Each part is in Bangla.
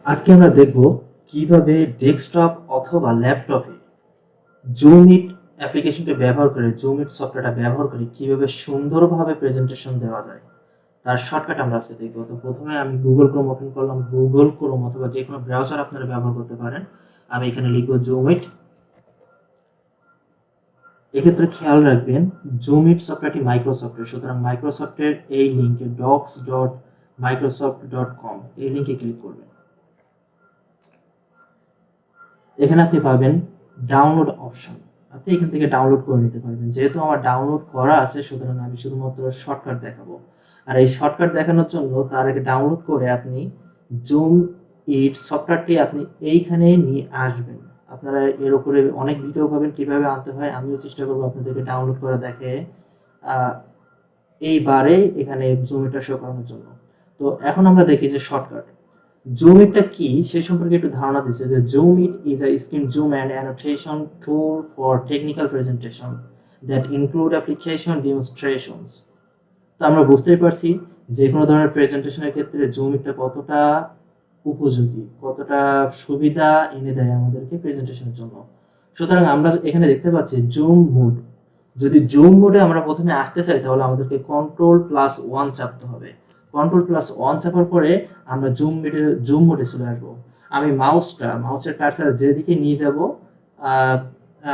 আজকে আমরা দেখব কিভাবে ডেস্কটপ অথবা ল্যাপটপে জুমইট অ্যাপ্লিকেশনটা ব্যবহার করে জুমইট সফটওয়্যারটা ব্যবহার করে কিভাবে সুন্দরভাবে প্রেজেন্টেশন দেওয়া যায় তার শর্টকাট আমরা আজকে দেখব। তো প্রথমে আমি গুগল ক্রোম ওপেন করলাম। গুগল ক্রোম অথবা যে কোনো ব্রাউজার আপনারা ব্যবহার করতে পারেন। আমি এখানে লিখব জুমইট। এক্ষেত্রে খেয়াল রাখবেন জুমইট সফটওয়্যারটি মাইক্রোসফটের, সুতরাং মাইক্রোসফটের এই লিঙ্কে docs.microsoft.com এই লিঙ্কে ক্লিক করবেন। এখানে আপনি পাবেন ডাউনলোড অপশন, আপনি এখান থেকে ডাউনলোড করে নিতে পারবেন। যেহেতু আমার ডাউনলোড করা আছে সুতরাং আমি শুধুমাত্র শর্টকাট দেখাবো। আর এই শর্টকাট দেখানোর জন্য তার আগে ডাউনলোড করে আপনি জুমইট সফটওয়্যারটি আপনি এইখানে নিয়ে আসবেন। আপনারা এর উপরে অনেক ভিডিও পাবেন কিভাবে আনতে হয়, আমিও চেষ্টা করবো আপনাদেরকে ডাউনলোড করে দেখে এইবারে এখানে জুমইটটা শো করানোর জন্য। তো এখন আমরা দেখি যে শর্টকাট জুমইটটা কি সে সম্পর্কে একটু ধারণা দিচ্ছে যে ZoomIt is a screen zoom and annotation tool for technical presentation that include application demonstrations. তো আমরা বুঝতেই পারছি যে কোনো ধরনের প্রেজেন্টেশনের ক্ষেত্রে জুমইটটা কতটা উপযোগী, কতটা সুবিধা এনে দেয় আমাদেরকে প্রেজেন্টেশনের জন্য। সুতরাং আমরা এখানে দেখতে পাচ্ছি জুম মোড। যদি জুম মোডে আমরা প্রথমে আসতে চাই তাহলে আমাদেরকে Ctrl+1 চাপতে হবে। Ctrl+1 চাপার পরে আমরা জুম মোডে চলে আসবো। আমি মাউসের কার্সার যেদিকে নিয়ে যাব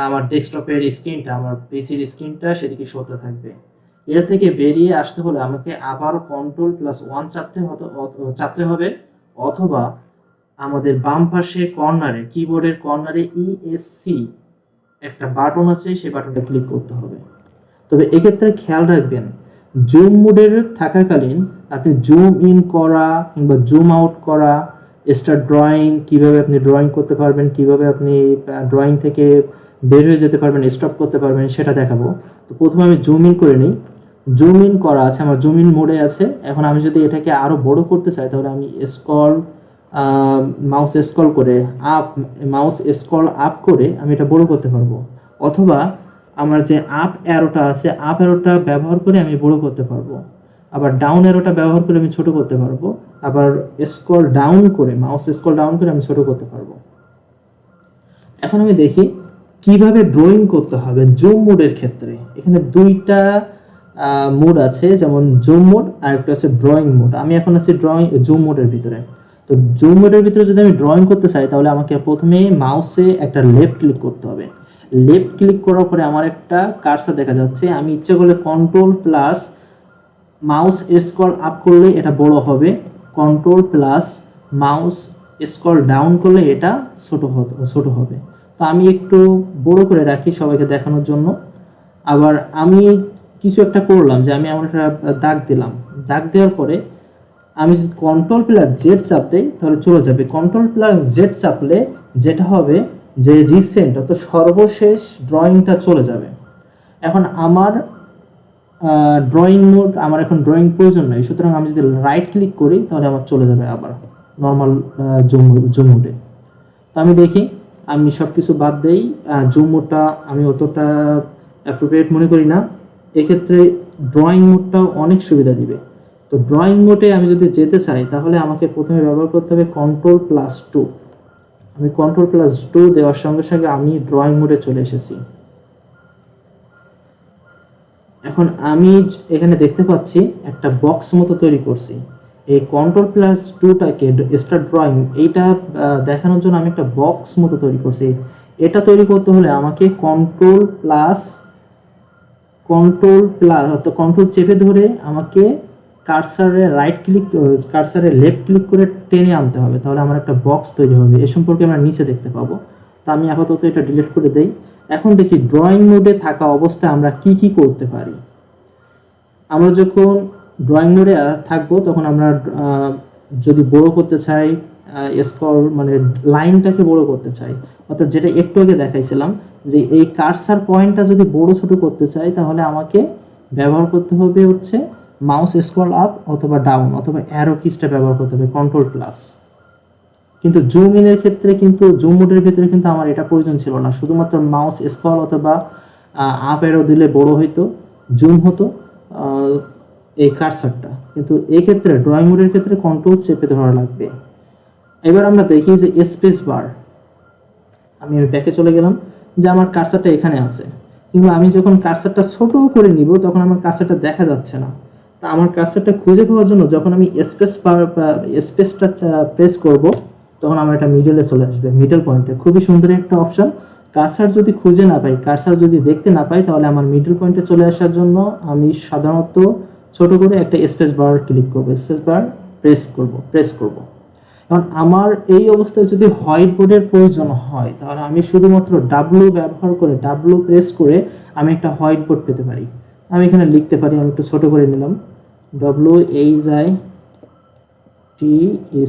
আমার ডেস্কটপের স্ক্রিনটা, আমার পিসির স্ক্রিনটা সেদিকে সরতে থাকবে। এটা থেকে বেরিয়ে আসতে হলে আমাকে আবার Ctrl+1 চাপতে হবে, অথবা আমাদের বাম পাশে কর্নারে কিবোর্ডের কর্নারে ESC একটা বাটন আছে, সেই বাটনটা ক্লিক করতে হবে। তবে এক্ষেত্রে খেয়াল রাখবেন জুম মোডের থাকাকালীন আপনি জুম ইন করা কিংবা জুম আউট করা, স্টার্ট ড্রয়িং, কিভাবে আপনি ড্রয়িং করতে পারবেন, কিভাবে আপনি ড্রয়িং থেকে বের হয়ে যেতে পারবেন, স্টপ করতে পারবেন সেটা দেখাবো। তো প্রথমে আমি জুম ইন করে নিই। জুম ইন করা আছে, আমার জুম ইন মোডে আছে। এখন আমি যদি এটাকে আরও বড় করতে চাই তাহলে আমি মাউস স্ক্রল আপ করে আমি এটা বড় করতে পারবো, অথবা আমার যে আপ অ্যারোটা আছে আপ অ্যারোটা ব্যবহার করে আমি বড় করতে পারবো, আবার ডাউন অ্যারোটা ব্যবহার করে আমি ছোট করতে পারবো, আবার মাউস স্ক্রল ডাউন করে আমি ছোট করতে পারবো। এখন আমি দেখি কিভাবে ড্রয়িং করতে হবে জুম মোডের ক্ষেত্রে। এখানে দুইটা মোড আছে, যেমন জুম মোড আর একটা আছে ড্রয়িং মোড। আমি এখন আছি জুম মোডের ভিতরে। তো জুম মোডের ভিতরে যদি আমি ড্রয়িং করতে চাই তাহলে আমাকে প্রথমে মাউসে একটা লেফট ক্লিক করতে হবে। লেফট ক্লিক করার পরে আমার একটা কার্সার দেখা যাচ্ছে। আমি ইচ্ছে করলে Ctrl+ মাউস স্ক্রল আপ করলে এটা বড় হবে, Ctrl+ মাউস স্ক্রল ডাউন করলে এটা ছোট হবে। তো আমি একটু বড় করে রাখি সবাইকে দেখানোর জন্য। আবার আমি কিছু একটা করলাম যে আমি এমন একটা দাগ দিলাম, দাগ দেওয়ার পরে আমি যদি Ctrl+Z চাপ দেই তাহলে চলে যাবে। Ctrl+Z চাপলে যেটা হবে যে রিসেন্ট অর্থাৎ সর্বশেষ ড্রয়িংটা চলে যাবে। এখন আমার আমার এখন ড্রয়িং প্রয়োজন নেই, সুতরাং আমি যদি রাইট ক্লিক করি তাহলে আমার চলে যাবে আবার নর্মাল জুম মোডে। তো আমি দেখি, আমি সব কিছু বাদ দেই, জুম মোডটা আমি অতটা অ্যাপ্রোপ্রিয়েট মনে করি না। এক্ষেত্রে ড্রয়িং মোডটাও অনেক সুবিধা দিবে। তো ড্রয়িং মোডে আমি যদি যেতে চাই তাহলে আমাকে প্রথমে ব্যবহার করতে হবে Ctrl+2। আমি Ctrl+2 দেওয়ার সঙ্গে সঙ্গে আমি ড্রয়িং মোডে চলে এসেছি। এখন আমি এখানে দেখতে পাচ্ছি একটা বক্স মতো তৈরি করছি। এই Ctrl+2টাকে স্টার্ট ড্রয়িং এইটা দেখানোর জন্য আমি একটা বক্স মতো তৈরি করছি। এটা তৈরি করতে হলে আমাকে কন্ট্রোল চেপে ধরে আমাকে কার্সারে লেফট ক্লিক করে টেনে আনতে হবে, তাহলে আমার একটা বক্স তৈরি হবে। এ সম্পর্কে আমরা নিচে দেখতে পাবো। তো আমি আপাতত এটা ডিলিট করে দেই। এখন দেখি ড্রয়িং মোডে থাকা অবস্থায় আমরা কি করতে পারি। আমরা যখন ড্রয়িং মোডে থাকবো তখন আমরা যদি বড় করতে চাই, লাইনটাকে বড় করতে চাই, অর্থাৎ যেটা একটু আগে দেখাইছিলাম যে এই কার্সার পয়েন্টটা যদি বড় ছোট করতে চাই তাহলে আমাকে ব্যবহার করতে হবে হচ্ছে মাউস স্ক্রল আপ অথবা ডাউন অথবা অ্যারো কিসটা ব্যবহার করতে হবে Ctrl+। কিন্তু জুম ইনের ক্ষেত্রে জুম মোডের ক্ষেত্রে কিন্তু আমার এটা প্রয়োজন ছিল না, শুধুমাত্র মাউস স্ক্রল অথবা আপ অ্যারো দিলে বড় হইতো, জুম হতো এই কার্সারটা। কিন্তু এই ক্ষেত্রে ড্রয়িং মোডের ক্ষেত্রে কন্ট্রোল চেপে ধরা লাগবে। এবার আমরা দেখি যে স্পেস বার, আমি ব্যাকে চলে গেলাম, যে আমার কার্সারটা এখানে আছে, কিন্তু আমি যখন কার্সারটা ছোট করে নিব তখন আমার কার্সারটা দেখা যাচ্ছে না। তা আমার কার্সারটা খুঁজে পাওয়ার জন্য যখন আমি স্পেস বার বা স্পেসটা প্রেস করব তখন আমার এটা মিডলে চলে আসবে, মিডল পয়েন্টে। খুবই সুন্দর একটা অপশন। কার্সার যদি খুঁজে না পাই, কার্সার যদি দেখতে না পাই, তাহলে আমার মিডল পয়েন্টে চলে আসার জন্য আমি সাধারণত ছোট করে একটা স্পেস বার ক্লিক করব, স্পেস বার প্রেস করব। কারণ আমার এই অবস্থায় যদি হোয়াইট বোর্ডের প্রয়োজন হয় তাহলে আমি শুধুমাত্র ডাব্লু ব্যবহার করে, ডাব্লু প্রেস করে আমি একটা হোয়াইট বোর্ড পেতে পারি। আমি এখানে লিখতে পারি, আমি একটু ছোট করে নিলাম,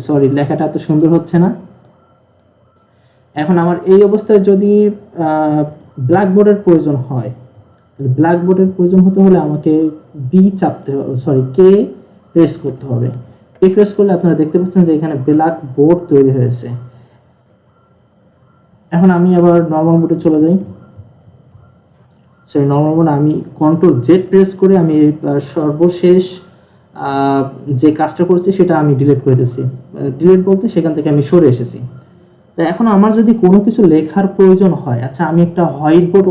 সরি লেখাটা এত সুন্দর হচ্ছে না। এখন আমার এই অবস্থায় যদি ব্ল্যাক বোর্ডের প্রয়োজন হয়, ব্ল্যাক বোর্ডের প্রয়োজন হতে হলে আমাকে কে প্রেস করতে হবে। কে প্রেস করলে আপনারা দেখতে পাচ্ছেন যে এখানে ব্ল্যাক বোর্ড তৈরি হয়েছে। এখন আমি আবার নর্মাল মোডে চলে যাই, নর্মাল মোডে আমি কন্ট্রোল জেড প্রেস করে আমি সর্বশেষ যে কাজটা করছি সেটা আমি ডিলিট করে দিয়েছি। ডিলিট বলতে সেখান থেকে আমি সরে এসেছি। তো এখন আমার যদি কোনো কিছু লেখার প্রয়োজন হয়, আচ্ছা আমি একটা white board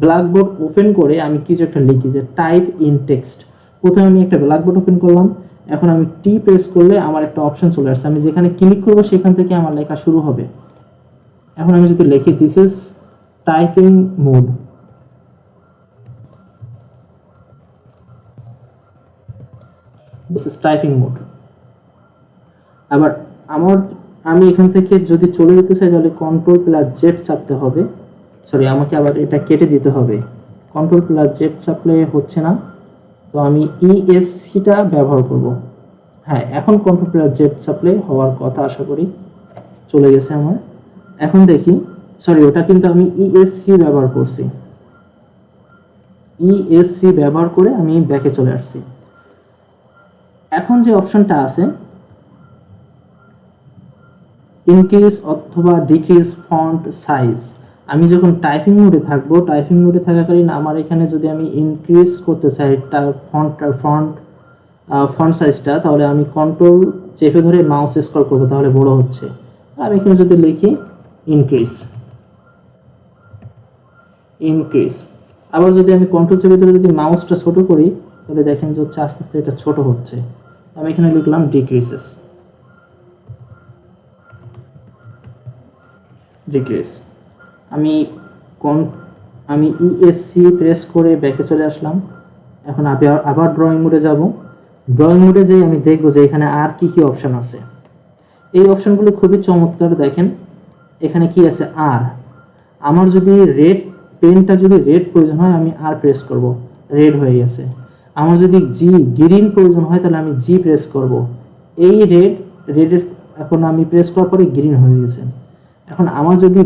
black board open করে আমি কিছু একটা লিখি, যে টাইপ ইন টেক্সট। প্রথমে আমি একটা ব্ল্যাক বোর্ড ওপেন করলাম, এখন আমি টি প্রেস করলে আমার একটা অপশন চলে আসছে, আমি যেখানে ক্লিক করব সেখান থেকে আমার লেখা শুরু হবে। এখন আমি যদি লিখি দিস ইজ টাইপিং মোড, আবার আমি এখান থেকে যদি চলে যেতে চাই তাহলে কন্ট্রোল প্লাস জেড চাপতে হবে। আমাকে আবার এটা কেটে দিতে হবে, কন্ট্রোল প্লাস জেড চাপলে হচ্ছে না, তো আমি ইএসসিটা ব্যবহার করব। হ্যাঁ, এখন কন্ট্রোল প্লাস জেড চাপলে হওয়ার কথা, আশা করি চলে গেছে আমার। এখন দেখি, ওটা কিন্তু আমি ইএসসি ব্যবহার করছি, ইএসসি ব্যবহার করে আমি ব্যাকে চলে আসছি। এখন যে অপশনটা আছে ইনক্রিজ অথবা ডিক্রিজ ফন্ট সাইজ, আমি যখন টাইপিং মোডে থাকবো, টাইপিং মোডে থাকাকালীন আমার এখানে যদি আমি ইনক্রিজ করতে চাই ফন্ট সাইজটা, তাহলে আমি কন্ট্রোল চেপে ধরে মাউস স্ক্রল করবো, তাহলে বড় হচ্ছে। আমি এখানে যদি লিখি ইনক্রিজ, আবার যদি আমি কন্ট্রোল চেপে ধরে যদি মাউসটা ছোট করি তাহলে দেখেন যে হচ্ছে আস্তে আস্তে এটা ছোট হচ্ছে। আমি এখানে লিখলাম ডিক্রিজ। আমি ইএসসি প্রেস করে ব্যাকে চলে আসলাম। এখন আবার ড্রয়িং মোডে যাব। ড্রয়িং মোডে যেয়ে আমি দেখব যে এখানে আর কি কি অপশন আছে। এই অপশনগুলো খুবই চমৎকার। দেখেন এখানে কি আছে, আর। আমার যদি পেনটা যদি রেড প্রয়োজন হয় আমি আর প্রেস করব, রেড হয়ে গেছে। আমার যদি গ্রিন প্রয়োজন হয় তাহলে আমি জি প্রেস করব, এই রেডের এখন আমি প্রেস করার পরে গ্রিন হয়ে গেছে। এখন আমার যদি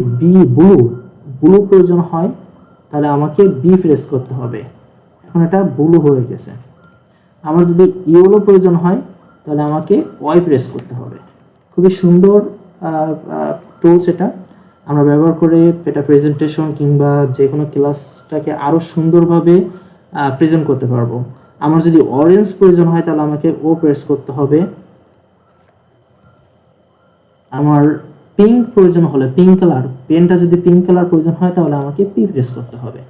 ব্লু প্রয়োজন হয় তাহলে আমাকে বি প্রেস করতে হবে, এখন এটা ব্লু হয়ে গেছে। আমার যদি ইয়েলো প্রয়োজন হয় তাহলে আমাকে ওয়াই প্রেস করতে হবে। খুবই সুন্দর টুলস এটা, আমরা ব্যবহার করে এটা প্রেজেন্টেশন কিংবা যে কোনো ক্লাসটাকে আরও সুন্দরভাবে প্রেজেন্ট করতে পারবো। আমার যদি অরেঞ্জ প্রয়োজন হয় তাহলে আমাকে ও প্রেস করতে হবে। আমার পিঙ্ক প্রয়োজন হলে, পিঙ্ক কালার পেনটা যদি পিঙ্ক কালার প্রয়োজন হয় তাহলে আমাকে পি প্রেস করতে হবে।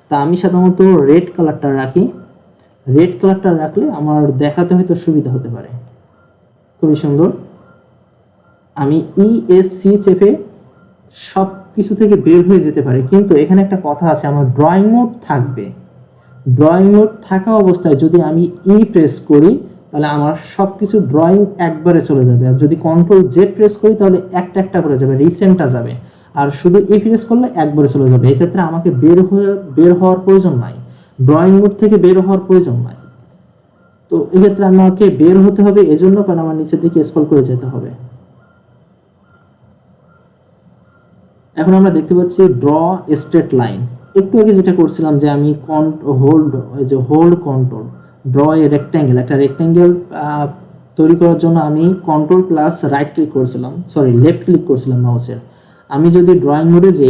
তা আমি সাধারণত রেড কালারটা রাখি, রেড কালারটা রাখলে আমার দেখাতে হয়তো সুবিধা হতে পারে। খুবই সুন্দর। আমি ইএসসি চেপে সব কিছু থেকে বের হয়ে যেতে পারি, কিন্তু এখানে একটা কথা আছে, আমার ড্রয়িং মোড থাকবে। ড্রয়িং মোড থাকা অবস্থায় যদি আমি প্রেস করি তাহলে আমার সব কিছু ড্রয়িং একবারে চলে যাবে, আর যদি কন্ট্রোল জেড প্রেস করি তাহলে একটা একটা করে যাবে, রিসেন্টটা যাবে। আর শুধু প্রেস করলে একবারে চলে যাবে। এক্ষেত্রে আমাকে বের হওয়ার প্রয়োজন নাই, ড্রয়িং মোড থেকে বের হওয়ার প্রয়োজন নাই। তো এক্ষেত্রে আমাকে বের হতে হবে এজন্য, কারণ আমার নিচের দিকে স্ক্রল করে যেতে হবে। এখন আমরা দেখতে পাচ্ছি ড্র স্ট্রেট লাইন। একটু আগে যেটা করছিলাম যে আমি হোল্ড কন্ট্রোল, ড্র এ রেক্ট্যাঙ্গেল, একটা রেক্ট্যাঙ্গেল তৈরি করার জন্য আমি কন্ট্রোল প্লাস লেফট ক্লিক করছিলাম মাউসের। আমি যদি ড্রয়িং মোডে যে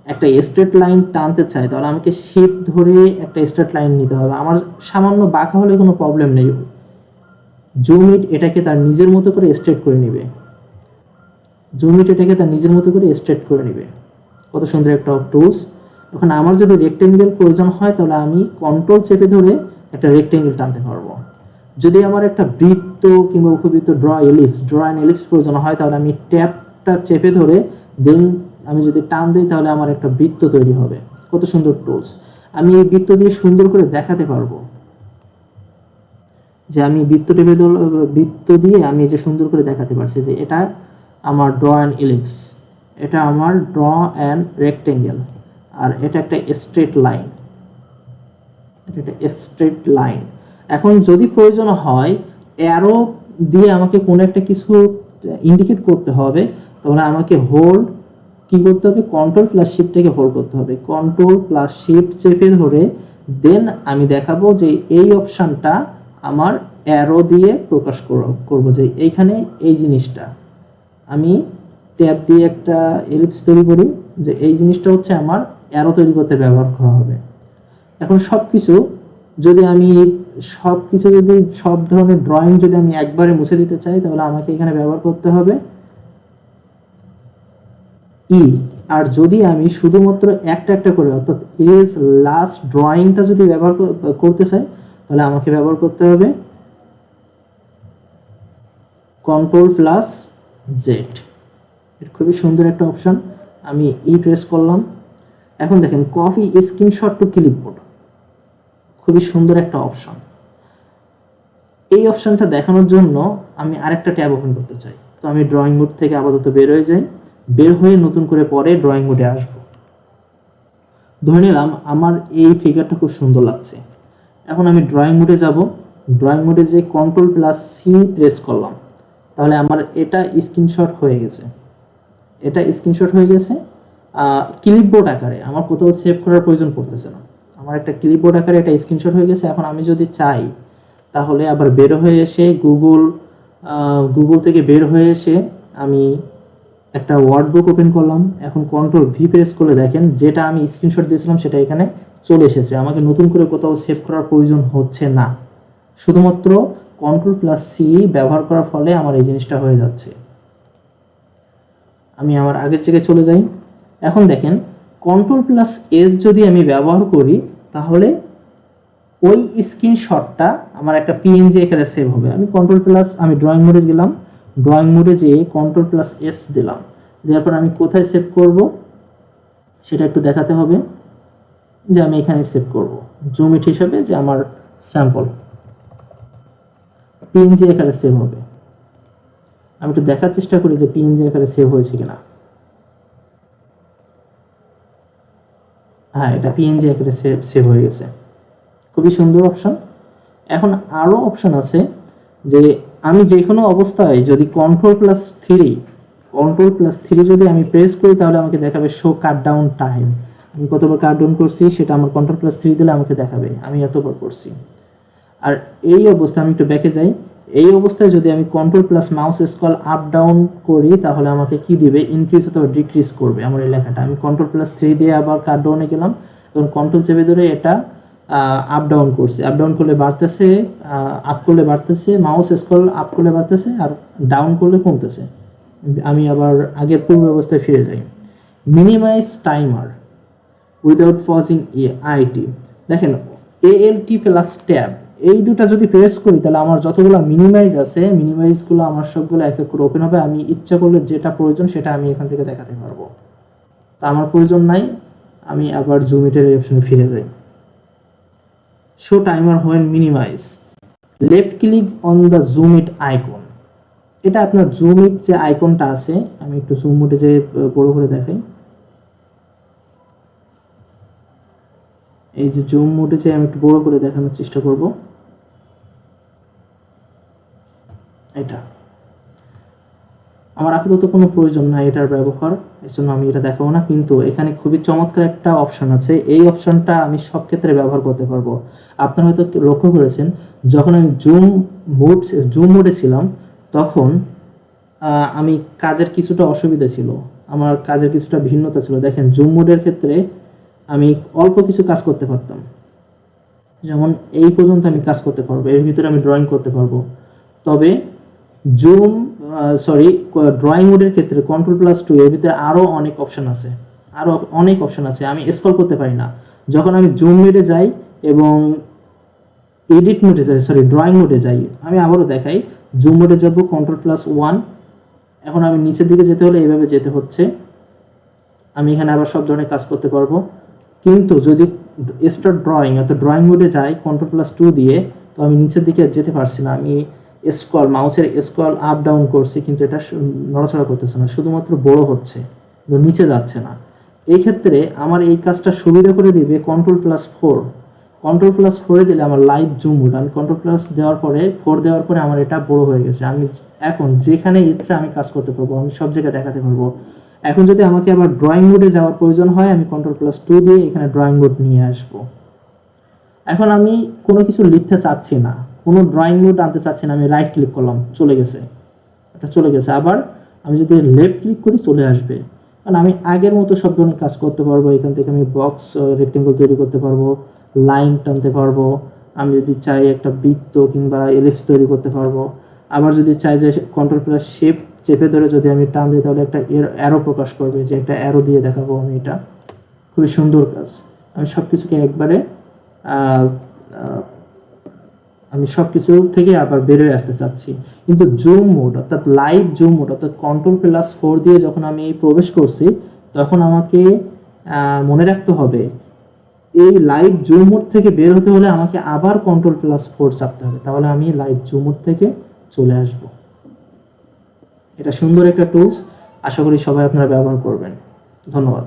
একটা স্ট্রেট লাইন টানতে চাই তাহলে আমাকে শিফট ধরে একটা স্ট্রেট লাইন নিতে হবে। আমার সামান্য বাঁকা হলে কোনো প্রবলেম নেই, জুমিট এটাকে তার নিজের মতো করে স্ট্রেট করে নেবে, জুমিট এটাকে তার নিজের মতো করে স্ট্রেট করে নেবে। কত সুন্দর একটা টুলস। এখন আমার যদি রেক্টেঙ্গেল প্রয়োজন হয় তাহলে আমি কন্ট্রোল চেপে ধরে একটা রেক্টেঙ্গেল টানতে পারবো। যদি আমার একটা বৃত্ত কিংবা উপবৃত্ত ড্র অ্যান্ড এলিপস প্রয়োজন হয় তাহলে আমি ট্যাবটা চেপে ধরে দেন আমি যদি টান দিই তাহলে আমার একটা বৃত্ত তৈরি হবে। কত সুন্দর টুলস। আমি এই বৃত্ত দিয়ে সুন্দর করে দেখাতে পারবো যে আমি বৃত্ত দিয়ে আমি যে সুন্দর করে দেখাতে পারছি যে এটা আমার ড্র অ্যান্ড এলিপস, এটা আমার ড্র অ্যান্ড রেক্টেঙ্গেল, আর এটা একটা স্ট্রেট লাইন, এটা একটা স্ট্রেট লাইন। এখন যদি প্রয়োজন হয় অ্যারো দিয়ে আমাকে কোনো একটা কিছু ইন্ডিকেট করতে হবে তাহলে আমাকে হোল্ড কি করতে হবে, কন্ট্রোল প্লাস শিফটটাকে হোল্ড করতে হবে, কন্ট্রোল প্লাস শিফট চেপে ধরে দেন আমি দেখাবো যে এই অপশানটা আমার অ্যারো দিয়ে প্রকাশ করব যে এইখানে এই জিনিসটা আমি ট্যাব দিয়ে একটা এলিপস তৈরি করি যে এই জিনিসটা হচ্ছে আমার অ্যারো তৈরি করতে ব্যবহার করা হবে। এখন সবকিছু যদি সব ধরনের ড্রয়িং যদি আমি একবারে মুছে দিতে চাই তাহলে আমাকে এখানে ব্যবহার করতে হবে ই। আর যদি আমি শুধুমাত্র একটা করে অর্থাৎ ইরেজ লাস্ট ড্রয়িংটা যদি ব্যবহার করতে চাই তাহলে আমাকে ব্যবহার করতে হবে কন্ট্রোল প্লাস জেড। এটা খুবই সুন্দর একটা অপশন। আমি ই প্রেস করলাম। এখন দেখেন কপি স্ক্রিনশট টু ক্লিপবোর্ড, খুবই সুন্দর একটা অপশন। এই অপশনটা দেখানোর জন্য আমি আরেকটা ট্যাব ওপেন করতে চাই, তো আমি ড্রয়িং মোড থেকে আপাতত বের হয়ে যাই, বের হয়ে নতুন করে পরে ড্রয়িং মোডে আসব। ধরে নিলাম আমার এই ফিগারটা খুব সুন্দর লাগছে। এখন আমি ড্রয়িং মোডে যাব, ড্রয়িং মোডে যে কন্ট্রোল প্লাস সি প্রেস করলাম তাহলে আমার এটা স্ক্রিনশট হয়ে গেছে, এটা স্ক্রিনশট হয়ে গেছে ক্লিপবোর্ড আকারে। আমার কোথাও সেভ করার প্রয়োজন পড়তেছে না, আমার একটা ক্লিপবোর্ড আকারে এটা স্ক্রিনশট হয়ে গেছে। এখন আমি যদি চাই তাহলে আবার বের হয়ে এসে গুগল থেকে বের হয়ে এসে আমি একটা ওয়ার্ড বুক ওপেন করলাম। এখন কন্ট্রোল ভি প্রেস করলে দেখেন যেটা আমি স্ক্রিনশট দিয়েছিলাম সেটা এখানে চলে এসেছে, আমাকে নতুন করে কোথাও সেভ করার প্রয়োজন হচ্ছে না। শুধুমাত্র কন্ট্রোল প্লাস সি ব্যবহার করার ফলে আমার এই জিনিসটা হয়ে যাচ্ছে। আমি আমার আগের জায়গায় চলে যাই। এখন দেখেন কন্ট্রোল প্লাস এস যদি আমি ব্যবহার করি তাহলে ওই স্ক্রিনশটটা আমার একটা পিএনজি এখানে সেভ হবে। আমি ড্রয়িং মোডে গেলাম, ড্রয়িং মোডে যেয়ে কন্ট্রোল প্লাস এস দিলাম, দেওয়ার পর আমি কোথায় সেভ করব সেটা একটু দেখাতে হবে যে আমি এখানে সেভ করব জুমিট হিসাবে, যে আমার স্যাম্পল পিএনজি এখানে সেভ হবে। আমি একটু দেখার চেষ্টা করি যে পিএনজি এখানে সেভ হয়েছে কিনা। হ্যাঁ, এটা পিএনজি এখানে সেভ হয়ে গেছে। খুবই সুন্দর অপশন। এখন আরও অপশন আছে যে আমি যে কোনো অবস্থায় যদি কন্ট্রোল প্লাস থ্রি যদি আমি প্রেস করি তাহলে আমাকে দেখাবে শো কাট ডাউন টাইম। আমি কতবার কাট ডাউন করছি সেটা আমার কন্ট্রোল প্লাস থ্রি দিলে আমাকে দেখাবে আমি এতবার করছি। আর এই অবস্থায় আমি একটু ব্যাকে যাই, এই অবস্থায় যদি আমি control plus mouse scroll up down করি তাহলে আমাকে কি দিবে, ইনক্রিজ অথবা ডিক্রিজ করবে আমার এই লেখাটা। আমি কন্ট্রোল প্লাস থ্রি দিয়ে আবার কাট ডাউনে গেলাম, এবং কন্ট্রোল চেপে ধরে এটা আপ ডাউন করছে, আপ ডাউন করলে বাড়তেছে, আপ করলে বাড়তেছে, মাউস স্ক্রল আপ করলে বাড়তেছে আর ডাউন করলে কমতেছে। আমি আবার আগের পূর্ব অবস্থায় ফিরে যাই। মিনিমাইজ টাইমার উইদাউট পজিং আইটি, দেখেন ALT প্লাস ট্যাব এই দুটা যদি প্রেস করি তাহলে আমার যতগুলো মিনিমাইজ আছে মিনিমাইজগুলো আমার সবগুলো এক এক করে ওপেন হবে। আমি ইচ্ছা করলে যেটা প্রয়োজন সেটা আমি এখান থেকে দেখাতে পারবো। তা আমার প্রয়োজন নাই, আমি আবার জুমিটের অপশনে ফিরে যাই। Show timer when minimize, left click on the ZoomIt icon. এটা আপনার জুমিট যে আইকনটা আছে, আমি একটু জুম মোডে যে বড় করে দেখাই, এই যে জুম মোডে যে আমি একটু বড় করে দেখানোর চেষ্টা করব। এটা আমার আপাতত কোনো প্রয়োজন নাই এটার ব্যবহার, এই জন্য আমি এটা দেখাবো না। কিন্তু এখানে খুবই চমৎকার একটা অপশন আছে, এই অপশনটা আমি সব ক্ষেত্রে ব্যবহার করতে পারবো। আপনারা হয়তো লক্ষ্য করেছেন যখন আমি জুম মোডে ছিলাম তখন আমি কাজের কিছুটা অসুবিধা ছিল, আমার কাজের কিছুটা ভিন্নতা ছিল। দেখেন জুম মোডের ক্ষেত্রে আমি অল্প কিছু কাজ করতে পারতাম, যেমন এই পর্যন্ত আমি কাজ করতে পারবো, এর ভিতরে আমি ড্রয়িং করতে পারবো। তবে জুম ড্রয়িং মোডের ক্ষেত্রে Ctrl+2 এর ভিতরে আরও অনেক অপশন আছে, আমি স্ক্রল করতে পারি না। যখন আমি জুম মোডে যাই এবং এডিট মোডে যাই, ড্রয়িং মোডে যাই, আমি আবারও দেখাই, জুম মোডে যাব Ctrl+1, এখন আমি নিচের দিকে যেতে হলে এইভাবে যেতে হচ্ছে, আমি এখানে আবার সব ধরনের কাজ করতে পারবো। কিন্তু যদি স্টার্ট ড্রয়িং অর্থাৎ ড্রয়িং মোডে যাই Ctrl+2 দিয়ে, তো আমি নিচের দিকে যেতে পারছি না, আমি মাউসের স্ক্রল আপ ডাউন করছি কিন্তু এটা নড়াচড়া করতেছে না, শুধুমাত্র বড় হচ্ছে কিন্তু নিচে যাচ্ছে না। এই ক্ষেত্রে আমার এই কাজটা সুবিধা করে দিবে Ctrl+4। Ctrl+4 দিলে আমার লাইভ জুম মোড, আমি Ctrl+ দেওয়ার পরে 4 দেওয়ার পরে আমার এটা বড় হয়ে গেছে, আমি এখন যেখানে ইচ্ছা আমি কাজ করতে পারবো, আমি সব জায়গায় দেখাতে পারবো। এখন যদি আমাকে আবার ড্রয়িং মোডে যাওয়ার প্রয়োজন হয়, আমি Ctrl+2 দিয়ে এখানে ড্রয়িং মোড নিয়ে আসবো। এখন আমি কোনো কিছু লিখতে চাচ্ছি না, কোনো ড্রয়িং মোড আনতে চাচ্ছি না, আমি রাইট ক্লিক করলাম, চলে গেছে, এটা চলে গেছে। আবার আমি যদি লেফট ক্লিক করি চলে আসবে, কারণ আমি আগের মতো সব ধরনের কাজ করতে পারবো। এখান থেকে আমি বক্স রেক্টেঙ্গল তৈরি করতে পারবো, লাইন টানতে পারবো, আমি যদি চাই একটা বৃত্ত কিংবা এলিপস তৈরি করতে পারবো। আবার যদি চাই যে Ctrl+ শেপ চেপে ধরে যদি আমি টান দিই তাহলে একটা অ্যারো প্রকাশ করবে, যে একটা অ্যারো দিয়ে দেখাবো আমি, এটা খুবই সুন্দর কাজ। আমি সব কিছুকে একবারে আমি সব কিছু থেকে আবার বেরোয় আসতে চাচ্ছি। কিন্তু জুম মোড অর্থাৎ লাইভ জুম মোড অর্থাৎ Ctrl+4 দিয়ে যখন আমি প্রবেশ করছি, তখন আমাকে মনে রাখতে হবে এই লাইভ জুম মোড থেকে বের হতে হলে আমাকে আবার Ctrl+4 চাপতে হবে, তাহলে আমি লাইভ জুম মোড থেকে চলে আসব। এটা সুন্দর একটা টুলস, আশা করি সবাই আপনারা ব্যবহার করবেন। ধন্যবাদ।